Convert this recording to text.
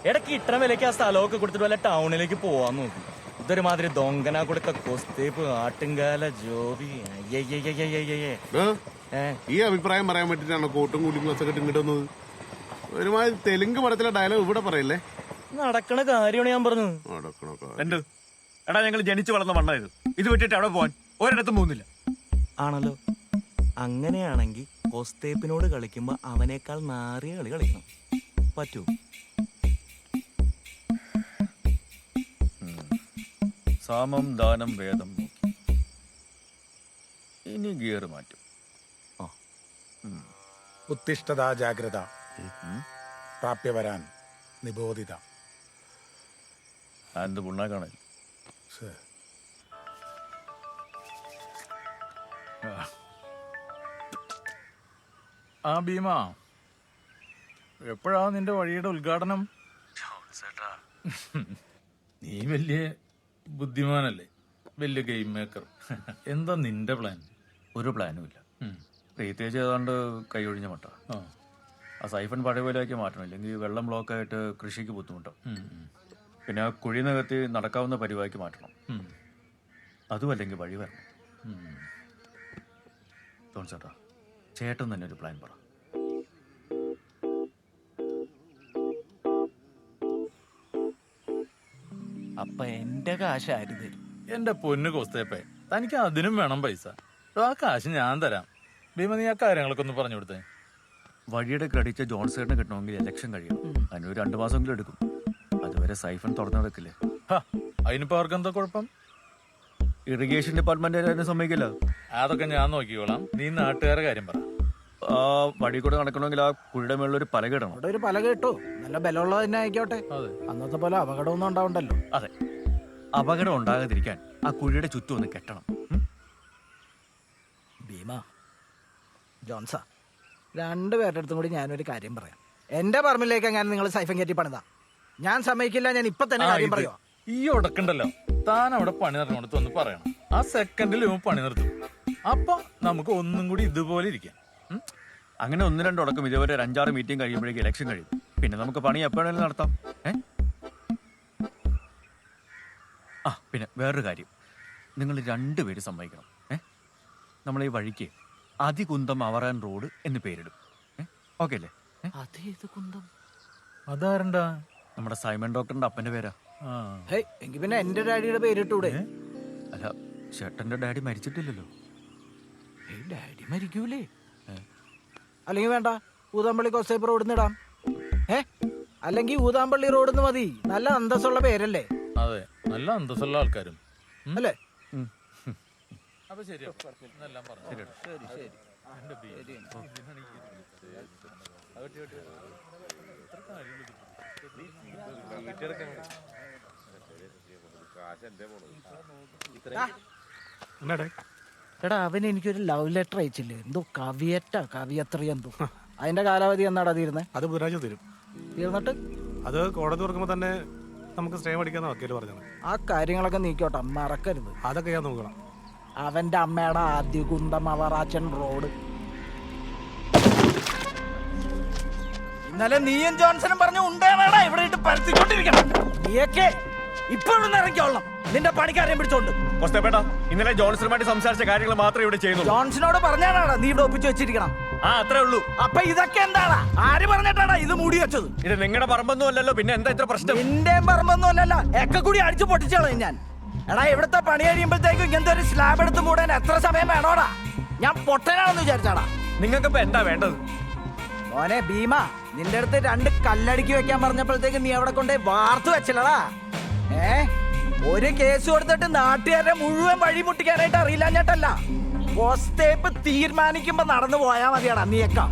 ഇടയ്ക്ക് ഇത്ര വിലയ്ക്ക് ആ സ്ഥലമൊക്കെ കൊടുത്തിട്ട് വല്ല ടൗണിലേക്ക് പോവാൻ നോക്കും. ഇതൊരുമാതിരി ദൊങ്കന കൊടുക്ക കൊസ്തേപ്പ് ആട്ടുംകാല ജോബി. ഈ അഭിപ്രായം പറയാൻ പറ്റിട്ടാണോ കോട്ടും കൂടി ഒക്കെ ഇങ്ങോട്ട് വന്നത്? ഒരുമാതിരി തെലുങ്ക് പടത്തിലെ ഡയലോഗ് ഇവിടെ പറയല്ലേ? നടക്കണ കാര്യമാണ് ഞാൻ പറഞ്ഞത്. എന്ത് എടാ, ഞങ്ങൾ ജനിച്ചു വളർന്ന മണ്ണായത്. ഇത് വിട്ടിട്ട് അവിടെ പോവാൻ ഒരിടത്തും പോകുന്നില്ല. ആണല്ലോ. അങ്ങനെയാണെങ്കിൽ കൊസ്തേപ്പിനോട് കളിക്കുമ്പോ അവനേക്കാൾ നാറിയ കളി കളിക്കണം. പറ്റൂ? സാമം ദാനം വേദം നോക്കി ഇനി ഗിയർ മാറ്റും. ഉത്തിഷ്ഠത ജാഗ്രത പ്രാപ്യവരാൻ നിബോധിത. എന്ത് പുണ്ണാക്കാണേ. ആ ഭീമ, എപ്പോഴാ നിന്റെ വഴിയുടെ ഉദ്ഘാടനം? നീ വലിയ ബുദ്ധിമാനല്ലേ, വലിയ ഗെയിം മേക്കർ. എന്താ നിന്റെ പ്ലാൻ? ഒരു പ്ലാനും ഇല്ല. പ്രത്യേകിച്ച് ഏതാണ്ട് കൈയൊഴിഞ്ഞ മട്ട. ആ സൈഫൺ പഴയ പോലെയാക്കി മാറ്റണം, ഇല്ലെങ്കിൽ വെള്ളം ബ്ലോക്കായിട്ട് കൃഷിക്ക് ബുദ്ധിമുട്ടും. പിന്നെ ആ കുഴി നികത്തി നടക്കാവുന്ന പരിപാടിക്ക് മാറ്റണം. അതും അല്ലെങ്കിൽ വഴി വരണം. ചേട്ടാ, ചേട്ടൻ തന്നെ ഒരു പ്ലാൻ പറ. അപ്പൊ എന്റെ കാശ് ആര് തരും? എന്റെ പൊന്നു കോസ്തേപ്പേ, തനിക്ക് അതിനും വേണം പൈസ. ആ കാശ് ഞാൻ തരാം. ഭീമ, നീ ആ കാര്യങ്ങളൊക്കെ ഒന്ന് പറഞ്ഞു കൊടുത്തേ. വഴിയുടെ ക്രെഡിറ്റ് ജോൺസേട്ടന് കിട്ടണമെങ്കിൽ ഇലക്ഷൻ കഴിയണം. അതിനൊരു 2 മാസമെങ്കിലും എടുക്കും. അതുവരെ സൈഫൺ തുറന്നു നടക്കില്ലേ? അതിനിപ്പോ അവർക്ക് എന്താ കുഴപ്പം? ഇറിഗേഷൻ ഡിപ്പാർട്ട്മെന്റ് അതിനെ സമ്മതിക്കില്ല. അതൊക്കെ ഞാൻ നോക്കിക്കോളാം. നീ നാട്ടുകാരെ കാര്യം പറ. ആ വഴി കൂടെ നടക്കണമെങ്കിൽ ആ കുഴിയുടെ മേളിൽ ഒരു പലക ഇടണം. അവിടെ ഒരു പലക ഇട്ടോ, നല്ല ബലമുള്ളത് തന്നെ ആയിക്കോട്ടെ. അന്നത്തെ പോലെ അപകടമൊന്നും ഉണ്ടാവണ്ടല്ലോ. അതെ, അപകടം ഉണ്ടാകാതിരിക്കാൻ ആ കുഴിയുടെ ചുറ്റും ഒന്ന് കെട്ടണം. ഭീമ, ജോൺസാ, 2 പേരുടെ അടുത്തും കൂടി ഞാനൊരു കാര്യം പറയാം. എന്റെ പറമ്പിലേക്ക് അങ്ങനെ നിങ്ങൾ സൈഫൻ കയറ്റി പണിതാ ഞാൻ സമ്മതിക്കില്ല. ഞാൻ ഇപ്പൊ തന്നെ കാര്യം പറയുക. ഈ ഉടക്കുണ്ടല്ലോ, താൻ അവിടെ പണി നടക്കണോടത്ത് ഒന്ന് പറയണം. ആ സെക്കൻഡിൽ ഇവൻ പണി നിർത്തും. അപ്പൊ നമുക്ക് ഒന്നും കൂടി ഇതുപോലെ ഇരിക്കാം. അങ്ങനെ 1-2 ഉടക്കം ഇതുവരെ 5-6 മീറ്റിംഗ് കഴിയുമ്പോഴേക്കും ഇലക്ഷൻ കഴിയും. പിന്നെ നമുക്ക് പണി എപ്പോഴാണെങ്കിലും നടത്താം. ആ പിന്നെ വേറൊരു കാര്യം, നിങ്ങൾ 2 പേര് സമ്മതിക്കണം. നമ്മൾ ഈ വഴിക്ക് അതികുന്തം അവറാൻ റോഡ് എന്ന് പേരിടും. ഓക്കെ അല്ലേ? അതാരണ്ടാ? നമ്മുടെ സൈമൺ ഡോക്ടറിന്റെ അപ്പന്റെ പേരാ. എങ്കിൽ പിന്നെ എന്റെ ഡാഡിയുടെ പേരിട്ടൂടെ? അല്ല, ചേട്ടന്റെ ഡാഡി മരിച്ചിട്ടില്ലല്ലോ. ഡാഡി മരിക്കൂലേ? അല്ലെങ്കിൽ വേണ്ട, ഊതാമ്പള്ളി കൊസേപ്പ് റോഡിന്ന് ഇടാം. അല്ലെങ്കിൽ ഊതാമ്പള്ളി റോഡിന്ന് മതി. നല്ല അന്തസ്സുള്ള പേരല്ലേ? അതെ, നല്ല അന്തസ്സുള്ള ആൾക്കാരും അല്ലേ? അപ്പൊ ശരിയോ, എല്ലാം പറഞ്ഞു. എടാ, അവൻ എനിക്കൊരു ലവ് ലെറ്റർ അയച്ചില്ലേ? എന്തോ കവിയത്ര എന്തോ. അതിന്റെ കാലാവധി എന്നാടാ തീരുന്നേ? അത് ബുധനാഴ്ച തരും. തീർന്നിട്ട് അത് കോടതി തുറക്കുമ്പോ തന്നെ നമുക്ക് സ്റ്റേ മേടിക്കാന്ന് വക്കീല് പറഞ്ഞത്. ആ കാര്യങ്ങളൊക്കെ നീക്കോട്ടെ, മറക്കരുത്. അതൊക്കെ ഞാൻ നോക്കണം. അവന്റെ അമ്മയുടെ ആദ്യ കുന്തം അവറാച്ചൻ റോഡ്. ഇന്നലെ നീയും ജോൺസണും പറഞ്ഞു ഉണ്ടാടാ ഇവിടെ ഇട്ട് പരത്തിക്കൊണ്ടിരിക്കണം. നീയൊക്കെ ഇപ്പോഴും ഇറങ്ങിക്കോളണം നിന്റെ പണിക്കാരെയും പിടിച്ചോണ്ട്. ഇന്നലെ ജോൺസണുമായിട്ട് സംസാരിച്ച കാര്യങ്ങൾ മാത്രമേ ഇവിടെ ചെയ്യുന്നു. ജോൺസണോട് പറഞ്ഞാടാ നീ ഇവിടെ ഒപ്പിച്ചു വെച്ചിരിക്കണം. അത്രേ ഉള്ളൂ. അപ്പൊ ഇതൊക്കെ എന്താടാ? ആര് പറഞ്ഞിട്ടാടാ ഇത് മൂടി വെച്ചത്? ഇത് നിങ്ങളുടെ പറമ്പൊന്നും അല്ലല്ലോ, പിന്നെ എന്താ ഇത്ര പ്രശ്നം? നിന്റെ പറമ്പൊന്നും അല്ലല്ലോ, ഒക്കെ കൂടി അടിച്ചു പൊട്ടിച്ചോളൂ ഞാൻ. എടാ, ഇവിടുത്തെ പണി കഴിയുമ്പോഴത്തേക്കും ഇങ്ങനത്തെ ഒരു സ്ലാബ് എടുത്ത് മൂടാൻ എത്ര സമയം വേണോടാ? ഞാൻ പൊട്ടനാണെന്ന് വിചാരിച്ചാടാ? നിങ്ങൾക്ക് ഇപ്പൊ എന്താ വേണ്ടത്? മോനെ ഭീമ, നിന്റെ അടുത്ത് 2 കല്ലടിക്ക് വെക്കാൻ പറഞ്ഞപ്പോഴത്തേക്ക് നീ അവിടെ കൊണ്ടേ വാർത്തു വെച്ചില്ലടാ. ഒരു കേസ് കൊടുത്തിട്ട് നാട്ടുകാരെ മുഴുവൻ വഴിമുട്ടിക്കാനായിട്ട് അറിയില്ല. ഞട്ടല്ല, പോസ്റ്റേപ്പ് തീരുമാനിക്കുമ്പോ നടന്നു പോയാ മതിയാടാ നീയൊക്കെ.